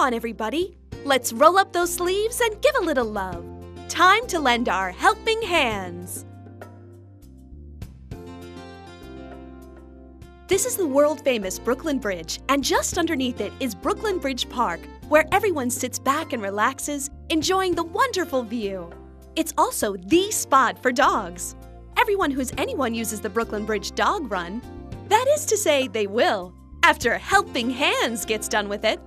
on, everybody. Let's roll up those sleeves and give a little love. Time to lend our helping hands. This is the world-famous Brooklyn Bridge, and just underneath it is Brooklyn Bridge Park, where everyone sits back and relaxes, enjoying the wonderful view. It's also the spot for dogs. Everyone who's anyone uses the Brooklyn Bridge dog run. That is to say, they will, after Helping Hands gets done with it.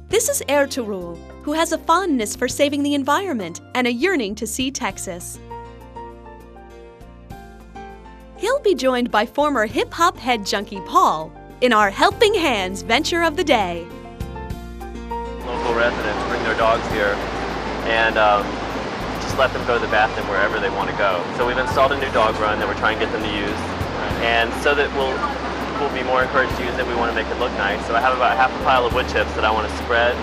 This is Ertuğrul, who has a fondness for saving the environment and a yearning to see Texas. He'll be joined by former hip-hop head junkie Paul in our Helping Hands venture of the day. Local residents bring their dogs here and just let them go to the bathroom wherever they want to go. So we've installed a new dog run that we're trying to get them to use. And so that we'll be more encouraged to use it, we want to make it look nice. So I have about half a pile of wood chips that I want to spread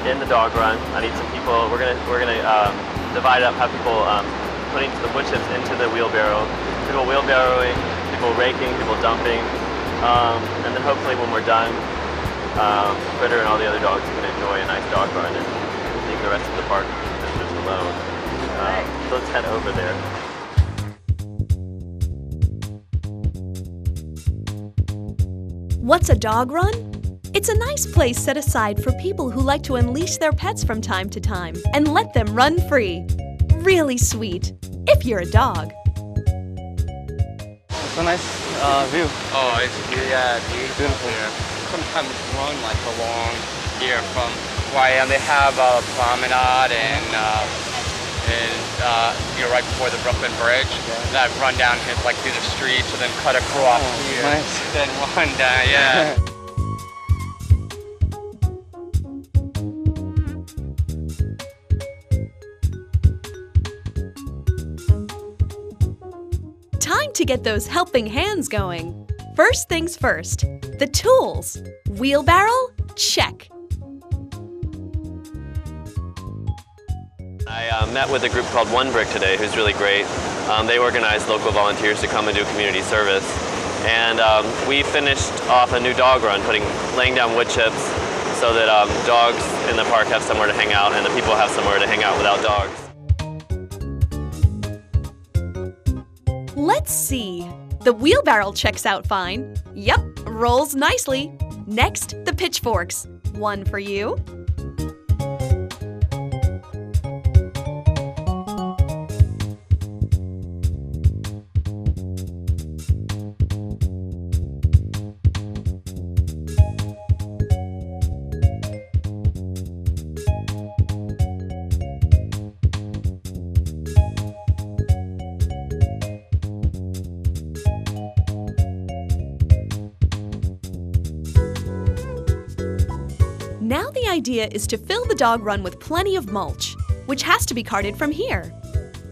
in the dog run. I need some people, we're gonna divide up, have people putting the wood chips into the wheelbarrow. People wheelbarrowing, people raking, people dumping. And then hopefully when we're done, Critter and all the other dogs can enjoy a nice dog run and leave the rest of the park visitors alone. So let's head over there. What's a dog run? It's a nice place set aside for people who like to unleash their pets from time to time and let them run free. Really sweet, if you're a dog. It's a nice view. Oh, it's beautiful here. Sometimes run like along here from YM. They have a promenade and you're right before the Brooklyn Bridge. That run down here like through the streets and then cut across here. Nice. Then run down, yeah. Time to get those helping hands going. First things first, the tools. Wheelbarrow? Check. I met with a group called One Brick today, who's really great. They organized local volunteers to come and do community service. And we finished off a new dog run, laying down wood chips so that dogs in the park have somewhere to hang out and the people have somewhere to hang out without dogs. Let's see. The wheelbarrow checks out fine. Yep, rolls nicely. Next, the pitchforks. One for you. Now the idea is to fill the dog run with plenty of mulch, which has to be carted from here.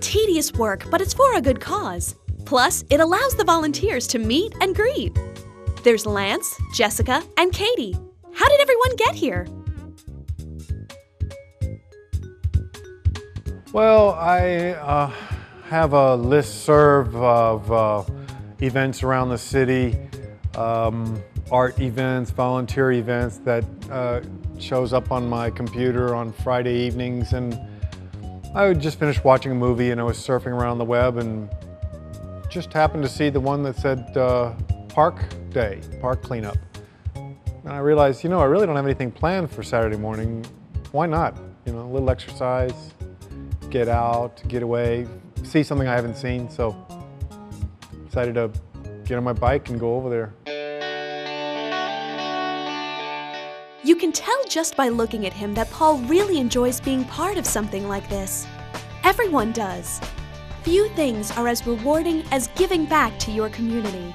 Tedious work, but it's for a good cause. Plus, it allows the volunteers to meet and greet. There's Lance, Jessica, and Katie. How did everyone get here? Well, I have a listserv of events around the city, art events, volunteer events that shows up on my computer on Friday evenings, and I would just finish watching a movie and I was surfing around the web and just happened to see the one that said Park Day, Park Cleanup. And I realized, you know, I really don't have anything planned for Saturday morning. Why not? You know, a little exercise, get out, get away, see something I haven't seen, so decided to get on my bike and go over there. You can tell just by looking at him that Paul really enjoys being part of something like this. Everyone does. Few things are as rewarding as giving back to your community.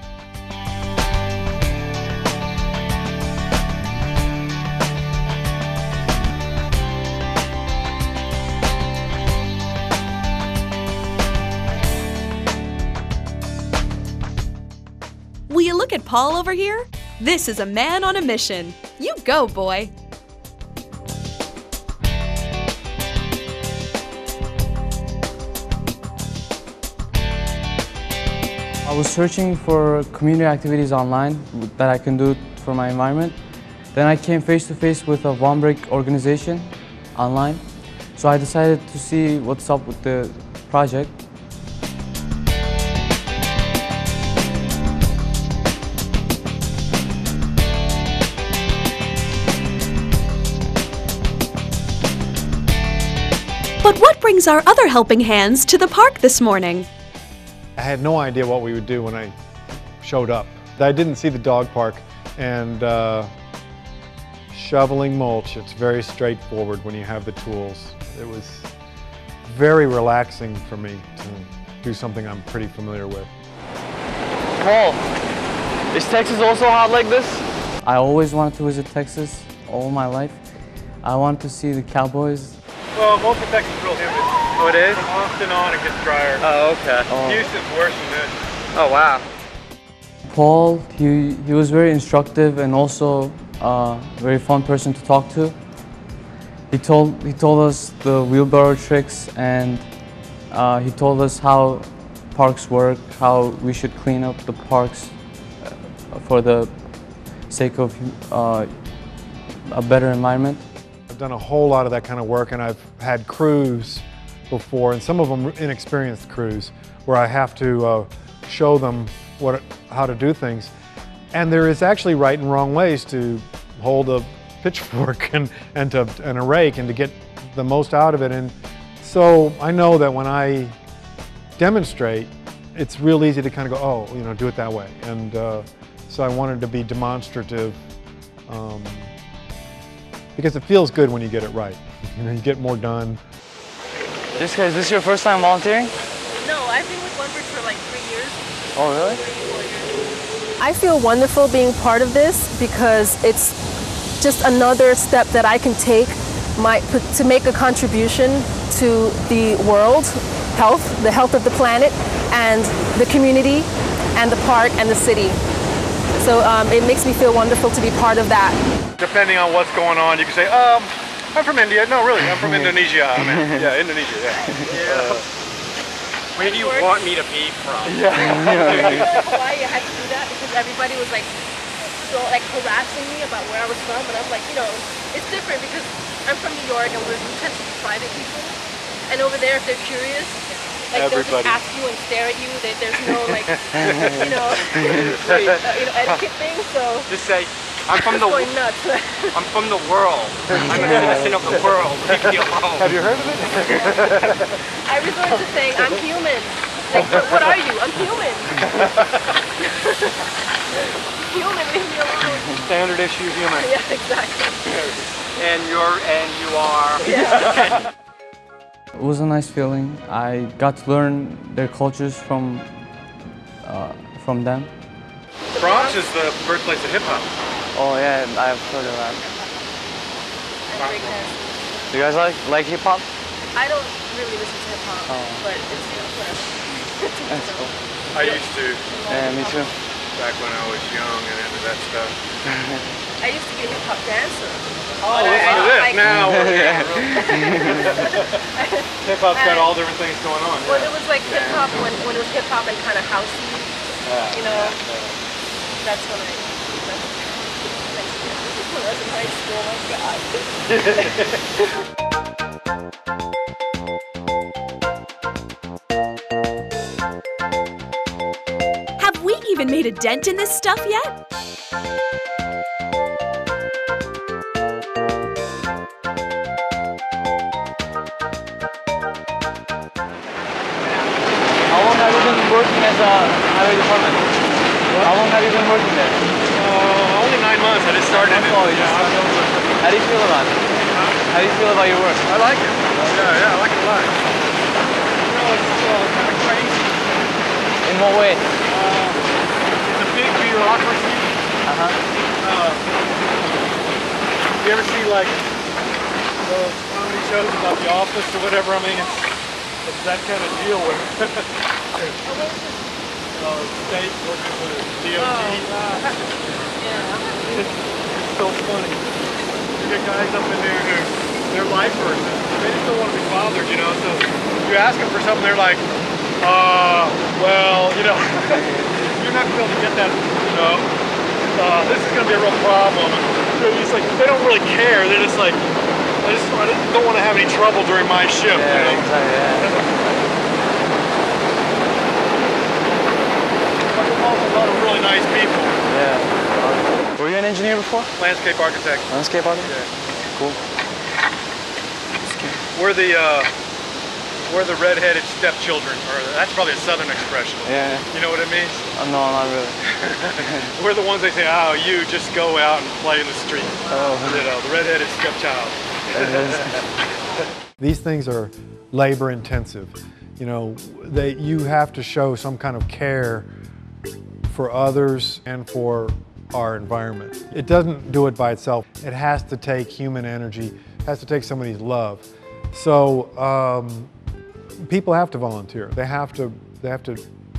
Will you look at Paul over here? This is a man on a mission. You go, boy. I was searching for community activities online that I can do for my environment. Then I came face to face with a one break organization online. So I decided to see what's up with the project. But what brings our other helping hands to the park this morning? I had no idea what we would do when I showed up. I didn't see the dog park, and shoveling mulch, it's very straightforward when you have the tools. It was very relaxing for me to do something I'm pretty familiar with. Paul, is Texas also hot like this? I always wanted to visit Texas all my life. I wanted to see the cowboys. Well, most of Texas is real humid. Oh, it is? From Austin on, it gets drier. Oh, okay. Houston's worse than this. Oh, wow. Paul, he was very instructive and also a very fun person to talk to. He told us the wheelbarrow tricks, and he told us how parks work, how we should clean up the parks for the sake of a better environment. I've done a whole lot of that kind of work, and I've had crews before, and some of them inexperienced crews, where I have to show them how to do things. And there is actually right and wrong ways to hold a pitchfork and a rake and to get the most out of it. And so I know that when I demonstrate, it's real easy to kind of go, oh, you know, do it that way. And so I wanted to be demonstrative because it feels good when you get it right. You know, you get more done. Is this your first time volunteering? No, I've been with OneBridge for like 3 years. Oh, really? 3, 4 years. I feel wonderful being part of this because it's just another step that I can take to make a contribution to the world, the health of the planet, and the community, and the park, and the city. So it makes me feel wonderful to be part of that. Depending on what's going on, you can say, I'm from India. No, really, I'm from Indonesia. I mean, yeah, Indonesia, yeah. Where do you want me to be from? Yeah. In Hawaii, I had to do that because everybody was like, harassing me about where I was from, and I'm like, you know, it's different because I'm from New York and we tend to be private people. And over there, if they're curious, like they'll just ask you and stare at you. There's no like, etiquette thing. So Just say, I'm from the going nuts. I'm from the world. I'm a citizen of the world. Leave me alone. Have you heard of it? I resort to saying, I'm human. Like, what are you? I'm human. Human, leave me alone. Standard issue human. Yeah, exactly. And you are. Yeah. It was a nice feeling. I got to learn their cultures from them. Bronx is the birthplace of hip hop. Oh yeah, I've heard of that. Do you guys like hip hop? I don't really listen to hip hop, but it's whatever. That's cool. I used to, Yeah, me too. back when I was young and into that stuff. I used to be a hip hop dancer. Oh, listen to this now. Hip hop's got all different things going on. Well, it was like hip hop when it was hip hop and kind of housey, you know. That's when I. When I was in high school, oh my God. Have we even made a dent in this stuff yet? How long have you been working as a highway department? How long have you been working there? Only 9 months. I just started it. How do you feel about it? How do you feel about your work? I like it. Yeah, I like it a lot. You know, it's kind of crazy. In what way? It's a big bureaucracy. You ever see like those comedy shows about The Office or whatever? I mean, it's that kind of deal where state working with DOT. It's so funny. You get guys up in there who they're lifers. They just don't want to be bothered, you know. So you ask them for something, they're like, well, you know, you're not going to be able to get that, you know. This is going to be a real problem. It's like they don't really care. They're just like, I don't want to have any trouble during my shift. Yeah, you know? exactly. A lot of really nice people. Yeah. Were you an engineer before? Landscape architect. Landscape architect? Yeah. Cool. We're the red-headed stepchildren, or that's probably a southern expression. Yeah. You know what it means? No, not really. We're the ones they say, oh, you just go out and play in the street. Oh. You know, the red-headed stepchild. These things are labor intensive. You know, you have to show some kind of care for others and for our environment. It doesn't do it by itself. It has to take human energy, it has to take somebody's love. So people have to volunteer. They have to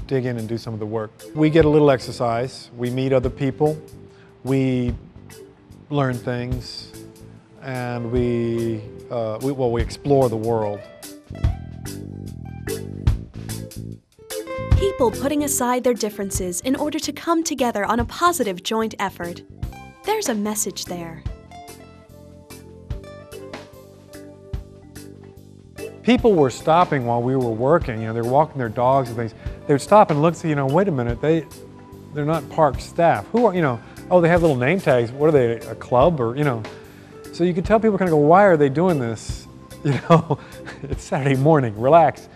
dig in and do some of the work. We get a little exercise. We meet other people. We learn things, and we explore the world. People putting aside their differences in order to come together on a positive joint effort. There's a message there. People were stopping while we were working. You know, they were walking their dogs and things. They would stop and look and say, you know, wait a minute, they're not park staff. Who are, you know, oh, they have little name tags. What are they, a club or, you know? So you could tell people kind of go, why are they doing this? You know, it's Saturday morning, relax. And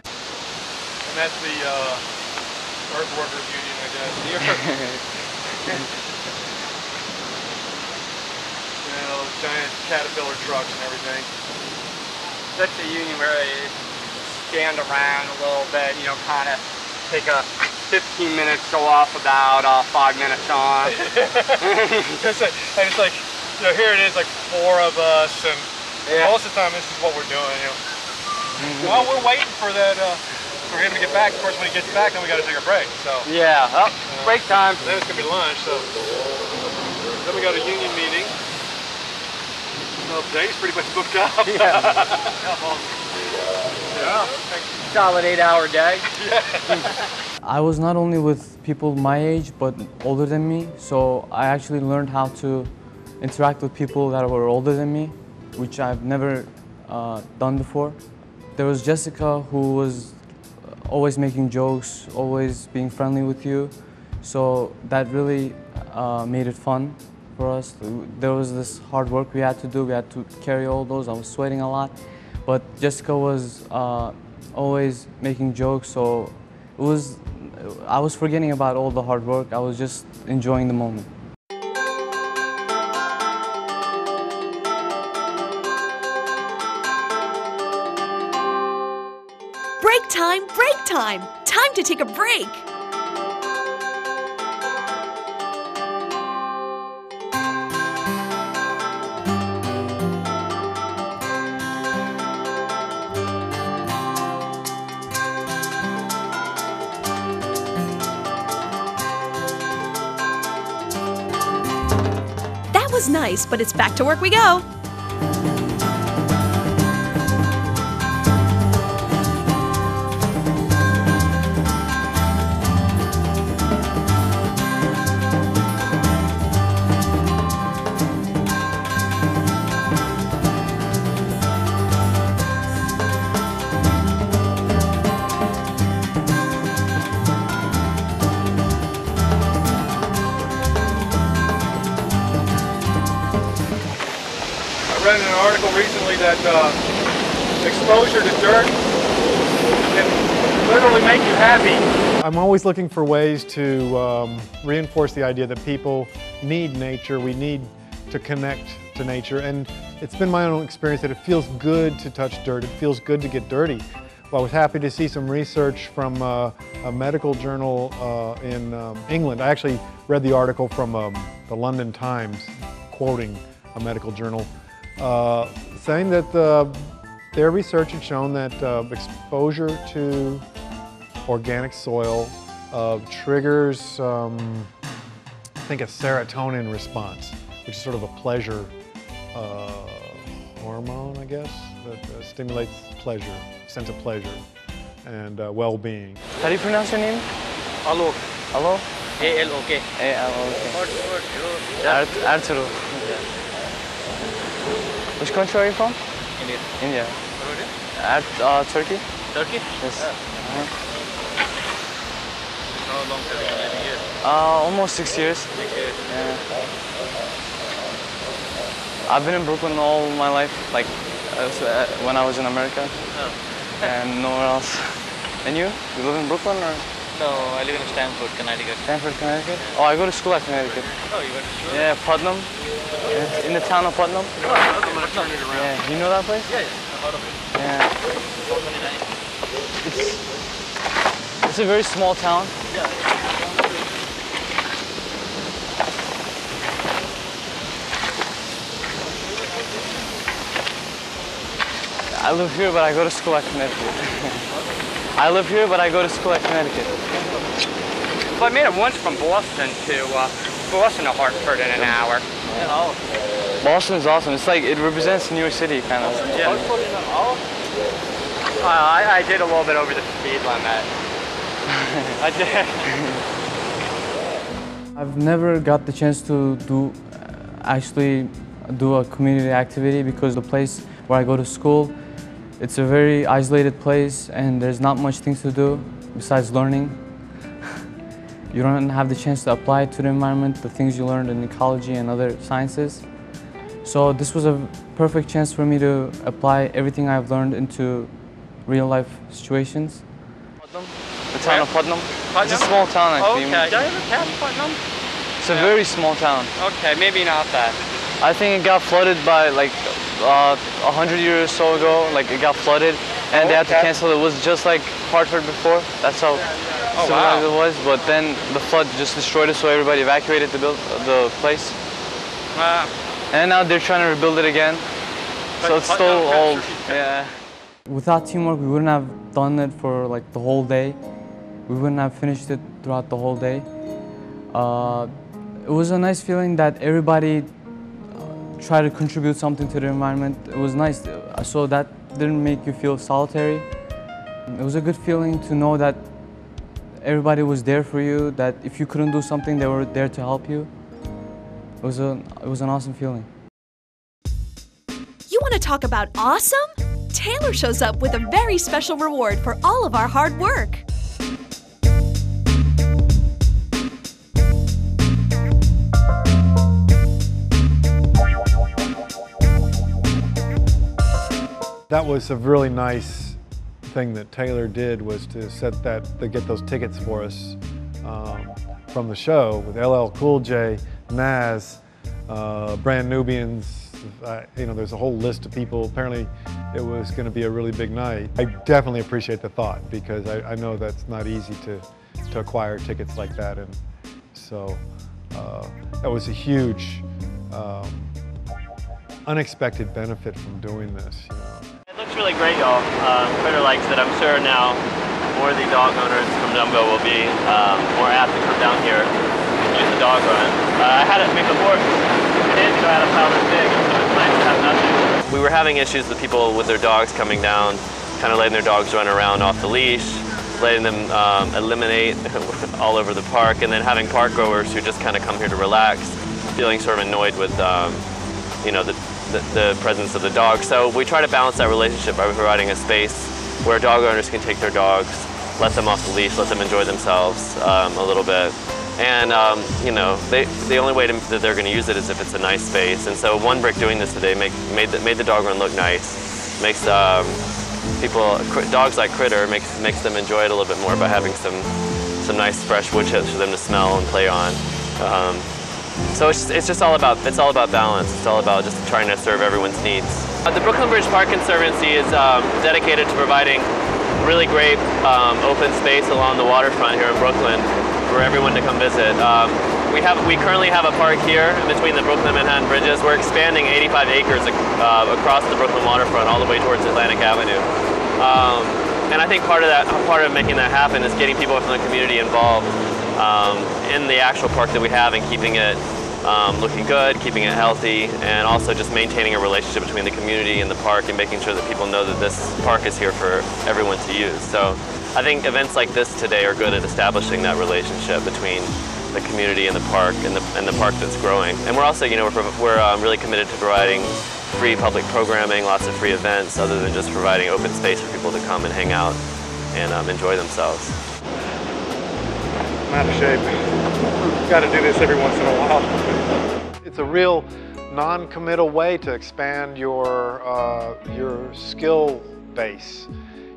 that's the Earth Workers Union, I guess. You know, those giant Caterpillar trucks and everything. That's the union where they stand around a little bit, you know, kind of take a 15 minutes, go off about 5 minutes on. It's like, you know, here it is, like 4 of us, and most of the time this is what we're doing, you know. Well, we're waiting for that, for him to get back. Of course, when he gets back, then we got to take a break, so. Yeah, break time. Then it's going to be lunch, so. Then we got a union meeting. Well, today's pretty much booked up. Yeah. Yeah. Solid 8-hour day. Yeah. I was not only with people my age, but older than me, so I actually learned how to interact with people that were older than me, which I've never done before. There was Jessica, who was always making jokes, always being friendly with you, so that really made it fun for us. There was this hard work we had to do. We had to carry all those. I was sweating a lot, but Jessica was always making jokes, so I was forgetting about all the hard work. I was just enjoying the moment. Break time, break time! Time to take a break! That was nice, but it's back to work we go. I read in an article recently that exposure to dirt can literally make you happy. I'm always looking for ways to reinforce the idea that people need nature. We need to connect to nature, and it's been my own experience that it feels good to touch dirt. It feels good to get dirty. Well, I was happy to see some research from a medical journal in England. I actually read the article from the London Times, quoting a medical journal, saying that their research had shown that exposure to organic soil triggers, I think, a serotonin response, which is sort of a pleasure hormone, I guess, that stimulates pleasure, sense of pleasure and well-being. How do you pronounce your name? Alok. Hello? A-L-O-K. A-L-O-K. Arturo. Which country are you from? India. India. What about you? At Turkey? Turkey? Yes. How long have you been living here? Almost 6 years. 6 years. Yeah. I've been in Brooklyn all my life, like when I was in America, and nowhere else. And you? You live in Brooklyn or? No, I live in Stamford, Connecticut. Stamford, Connecticut? Oh, I go to school at Connecticut. Oh, you went to school? Yeah, Putnam. In the town of Putnam. I'm gonna turn it around. Yeah, you know that place? Yeah, I've heard of it. Yeah. It's a very small town. Yeah. I live here, but I go to school at Connecticut. I live here, but I go to school at Connecticut. Well, I made it once from Boston to Hartford in an hour. Boston is awesome. It's like, it represents New York City, kind of. Yeah. I did a little bit over the speed limit. I did. I've never got the chance to actually do a community activity because the place where I go to school, it's a very isolated place and there's not much things to do besides learning. You don't have the chance to apply to the environment, the things you learned in ecology and other sciences. So this was a perfect chance for me to apply everything I've learned into real life situations. Putnam? The town of Putnam? It's a small town actually. Okay. Did I ever pass Putnam? It's a very small town. Okay, maybe not that. I think it got flooded by like 100 years or so ago. Like it got flooded and they had to cancel it. It was just like Hartford before. That's how civilized it was. But then the flood just destroyed it, so everybody evacuated the place. And now they're trying to rebuild it again. So it's still old. Yeah. Without teamwork, we wouldn't have done it for like the whole day. We wouldn't have finished it throughout the whole day. It was a nice feeling that everybody tried to contribute something to the environment. It was nice, so that didn't make you feel solitary. It was a good feeling to know that everybody was there for you, that if you couldn't do something, they were there to help you. It was an awesome feeling. You want to talk about awesome? Taylor shows up with a very special reward for all of our hard work. That was a really nice thing that Taylor did, was to get those tickets for us from the show with LL Cool J, Nas, Brand Nubians. You know, there's a whole list of people. Apparently, it was going to be a really big night. I definitely appreciate the thought because I know that's not easy to acquire tickets like that, and so that was a huge, unexpected benefit from doing this. You know. It looks really great, y'all. Critter likes it. I'm sure now more of the dog owners from Dumbo will be more apt to come down here and use the dog run. I had it before. 2 days ago, I had a pile this big, so it's nice to have nothing. We were having issues with people with their dogs coming down, kind of letting their dogs run around off the leash, letting them eliminate all over the park, and then having park goers who just kind of come here to relax, feeling sort of annoyed with you know, the presence of the dog. So we try to balance that relationship by providing a space where dog owners can take their dogs, let them off the leash, let them enjoy themselves a little bit. And you know, the only way that they're going to use it is if it's a nice space. And so one brick doing this today made the dog run look nice. Makes dogs like Critter, makes them enjoy it a little bit more by having some nice fresh wood chips for them to smell and play on. So it's just all about balance. It's all about just trying to serve everyone's needs. The Brooklyn Bridge Park Conservancy is dedicated to providing really great open space along the waterfront here in Brooklyn for everyone to come visit. We currently have a park here in between the Brooklyn and Manhattan bridges. We're expanding 85 acres across the Brooklyn waterfront all the way towards Atlantic Avenue. And I think part of making that happen is getting people from the community involved in the actual park that we have and keeping it looking good, keeping it healthy, and also just maintaining a relationship between the community and the park and making sure that people know that this park is here for everyone to use. So I think events like this today are good at establishing that relationship between the community and the park, and the park that's growing. And we're also, you know, we're really committed to providing free public programming, lots of free events, other than just providing open space for people to come and hang out and enjoy themselves. I'm out of shape. Got to do this every once in a while. It's a real non-committal way to expand your skill base.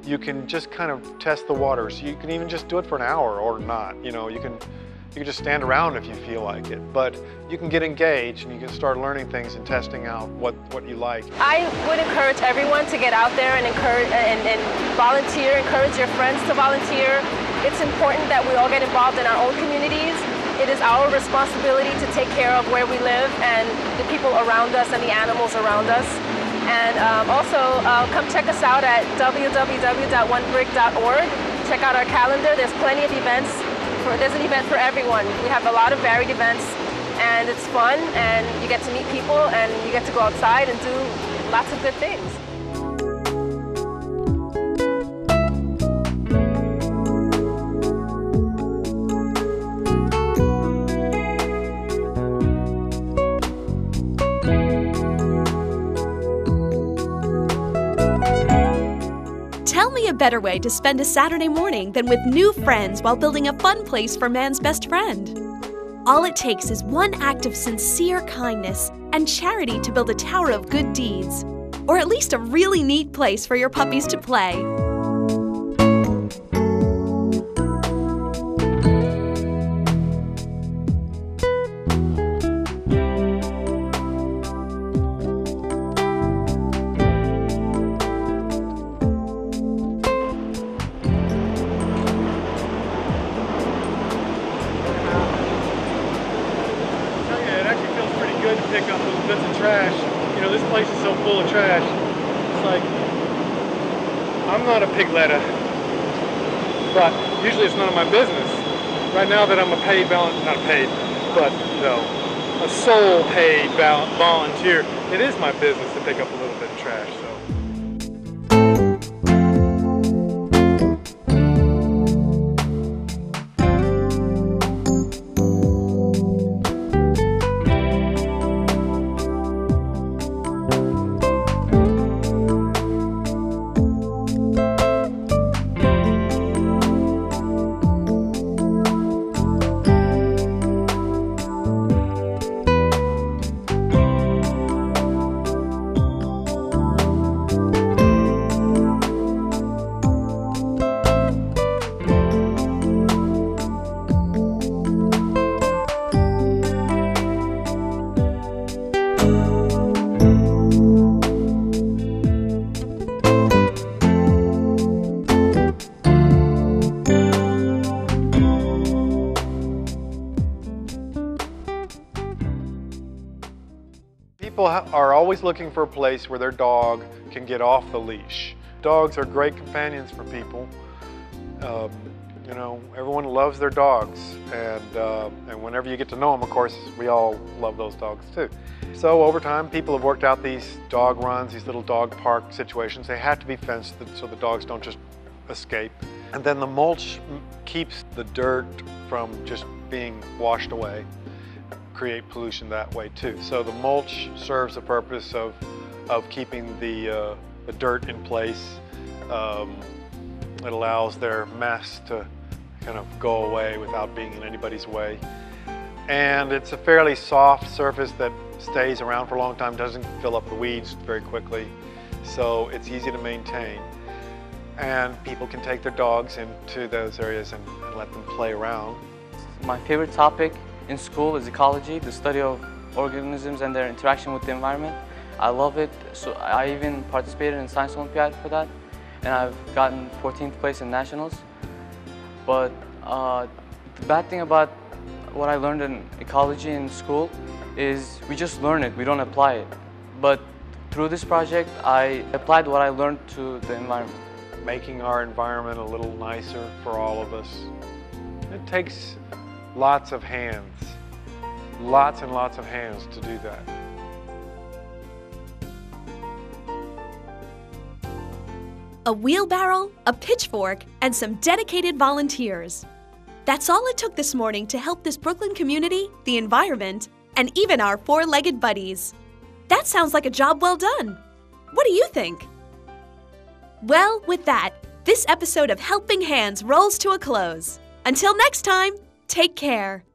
You can just kind of test the waters. You can even just do it for an hour or not. You know, you can just stand around if you feel like it. But you can get engaged and you can start learning things and testing out what you like. I would encourage everyone to get out there and volunteer, encourage your friends to volunteer. It's important that we all get involved in our own communities. It is our responsibility to take care of where we live and the people around us and the animals around us. And also come check us out at www.onebrig.org. Check out our calendar. There's plenty of events. There's an event for everyone. We have a lot of varied events, and it's fun, and you get to meet people, and you get to go outside and do lots of good things. Tell me a better way to spend a Saturday morning than with new friends while building a fun place for man's best friend. All it takes is one act of sincere kindness and charity to build a tower of good deeds, or at least a really neat place for your puppies to play. Pick up those bits of trash. You know, this place is so full of trash. It's like, I'm not a pigletta, but usually it's none of my business. Right now that I'm a paid not paid, but you know, a sole paid volunteer, it is my business to pick up a little bit of trash. So. People are always looking for a place where their dog can get off the leash. Dogs are great companions for people. You know, everyone loves their dogs, and whenever you get to know them, of course, we all love those dogs too. So over time, people have worked out these dog runs, these little dog park situations. They have to be fenced so the dogs don't just escape. And then the mulch keeps the dirt from just being washed away, create pollution that way too. So the mulch serves the purpose of keeping the dirt in place. It allows their mess to kind of go away without being in anybody's way. And it's a fairly soft surface that stays around for a long time, doesn't fill up the weeds very quickly, so it's easy to maintain. And people can take their dogs into those areas and let them play around. My favorite topic in school is ecology, the study of organisms and their interaction with the environment. I love it, so I even participated in Science Olympiad for that, and I've gotten 14th place in nationals. But the bad thing about what I learned in ecology in school is we just learn it, we don't apply it. But through this project, I applied what I learned to the environment. Making our environment a little nicer for all of us. It takes lots of hands, lots and lots of hands to do that. A wheelbarrow, a pitchfork, and some dedicated volunteers. That's all it took this morning to help this Brooklyn community, the environment, and even our four-legged buddies. That sounds like a job well done. What do you think? Well, with that, this episode of Helping Hands rolls to a close. Until next time, take care.